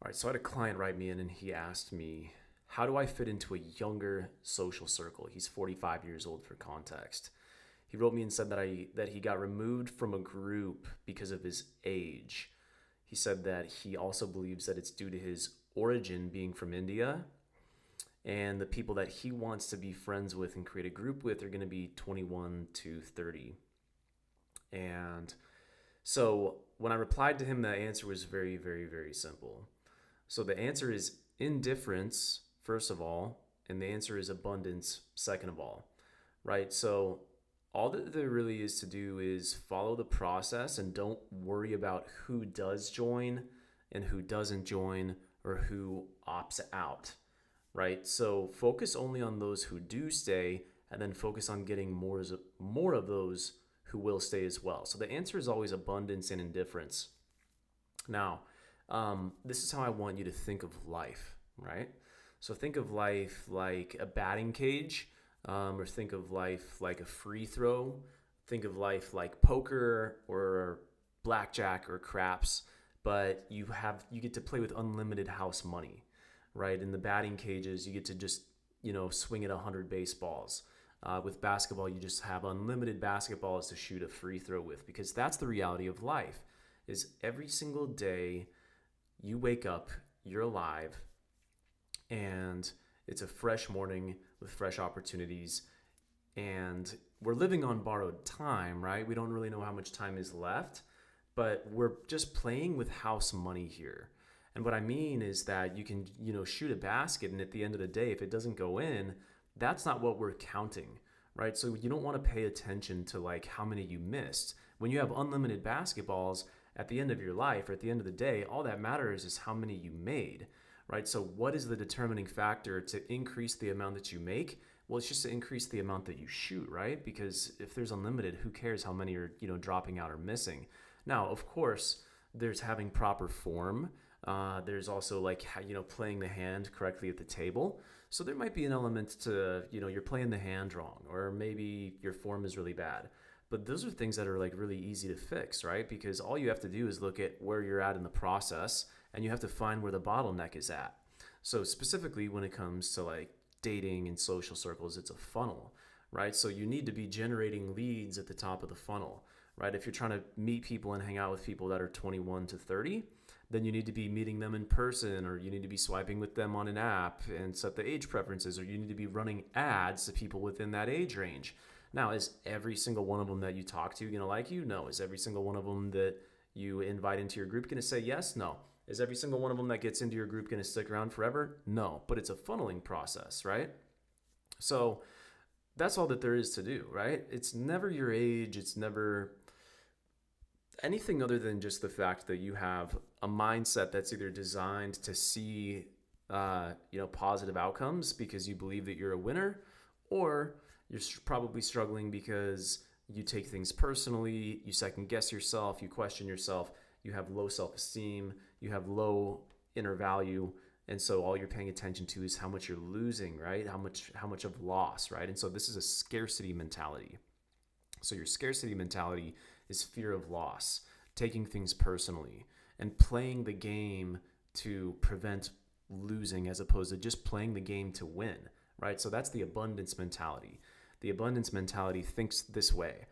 All right, so I had a client write me in and he asked me, how do I fit into a younger social circle? He's 45 years old for context. He wrote me and said that he got removed from a group because of his age. He said that he also believes that it's due to his origin being from India, and the people that he wants to be friends with and create a group with are going to be 21 to 30. And so when I replied to him, the answer was very, very, very simple. So the answer is indifference, first of all, and the answer is abundance, second of all, right? So all that there really is to do is follow the process and don't worry about who does join and who doesn't join or who opts out, right? So focus only on those who do stay and then focus on getting more of those who will stay as well. So the answer is always abundance and indifference. Now, this is how I want you to think of life, right? So think of life like a batting cage, or think of life like a free throw. Think of life like poker or blackjack or craps, but you get to play with unlimited house money, right? In the batting cages, you get to just swing at 100 baseballs. With basketball, you just have unlimited basketballs to shoot a free throw with, because that's the reality of life. Is every single day you wake up, you're alive, and it's a fresh morning with fresh opportunities. And we're living on borrowed time, right? We don't really know how much time is left, but we're just playing with house money here. And what I mean is that you can, shoot a basket, and at the end of the day, if it doesn't go in, that's not what we're counting, right? So you don't want to pay attention to like how many you missed. When you have unlimited basketballs at the end of your life, or at the end of the day, all that matters is how many you made, right? So what is the determining factor to increase the amount that you make? Well, it's just to increase the amount that you shoot, right? Because if there's unlimited, who cares how many are, dropping out or missing? Now, of course, there's having proper form. There's also like, playing the hand correctly at the table. So there might be an element to, you're playing the hand wrong, or maybe your form is really bad. But those are things that are like really easy to fix, right? Because all you have to do is look at where you're at in the process, and you have to find where the bottleneck is at. So specifically when it comes to like dating and social circles, it's a funnel, right? So you need to be generating leads at the top of the funnel, right? If you're trying to meet people and hang out with people that are 21 to 30, then you need to be meeting them in person, or you need to be swiping with them on an app and set the age preferences, or you need to be running ads to people within that age range. Now, is every single one of them that you talk to going to like you? No. Is every single one of them that you invite into your group going to say yes? No. Is every single one of them that gets into your group going to stick around forever? No. But it's a funneling process, right? So that's all that there is to do, right? It's never your age. It's never anything other than just the fact that you have a mindset that's either designed to see, positive outcomes because you believe that you're a winner, or you're probably struggling because you take things personally, you second guess yourself, you question yourself, you have low self-esteem, you have low inner value, and so all you're paying attention to is how much you're losing, right? How much of loss, right? And so this is a scarcity mentality. So your scarcity mentality is fear of loss, taking things personally, and playing the game to prevent losing as opposed to just playing the game to win, right? So that's the abundance mentality. The abundance mentality thinks this way: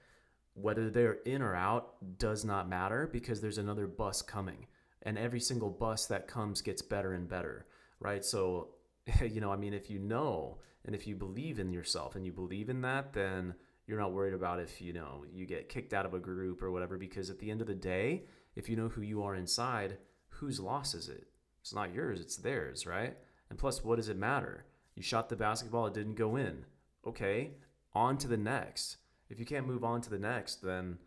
whether they're in or out does not matter, because there's another bus coming, and every single bus that comes gets better and better, right? So, if and if you believe in yourself and you believe in that, then you're not worried about if, you get kicked out of a group or whatever, because at the end of the day, if you know who you are inside, whose loss is it? It's not yours, it's theirs, right? And plus, what does it matter? You shot the basketball, it didn't go in. Okay, on to the next. If you can't move on to the next, then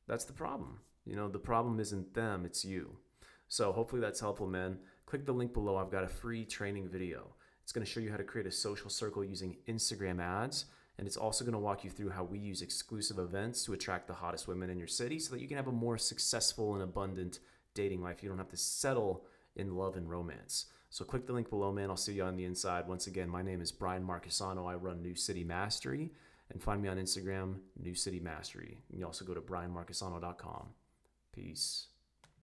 that's the problem. The problem isn't them, it's you. So hopefully that's helpful, man. Click the link below. I've got a free training video. It's going to show you how to create a social circle using Instagram ads. And it's also going to walk you through how we use exclusive events to attract the hottest women in your city so that you can have a more successful and abundant dating life. You don't have to settle in love and romance. So click the link below, man. I'll see you on the inside. Once again, my name is Brian Marquesano. I run New City Mastery. And find me on Instagram, New City Mastery. You can also go to brianmarquesano.com. Peace.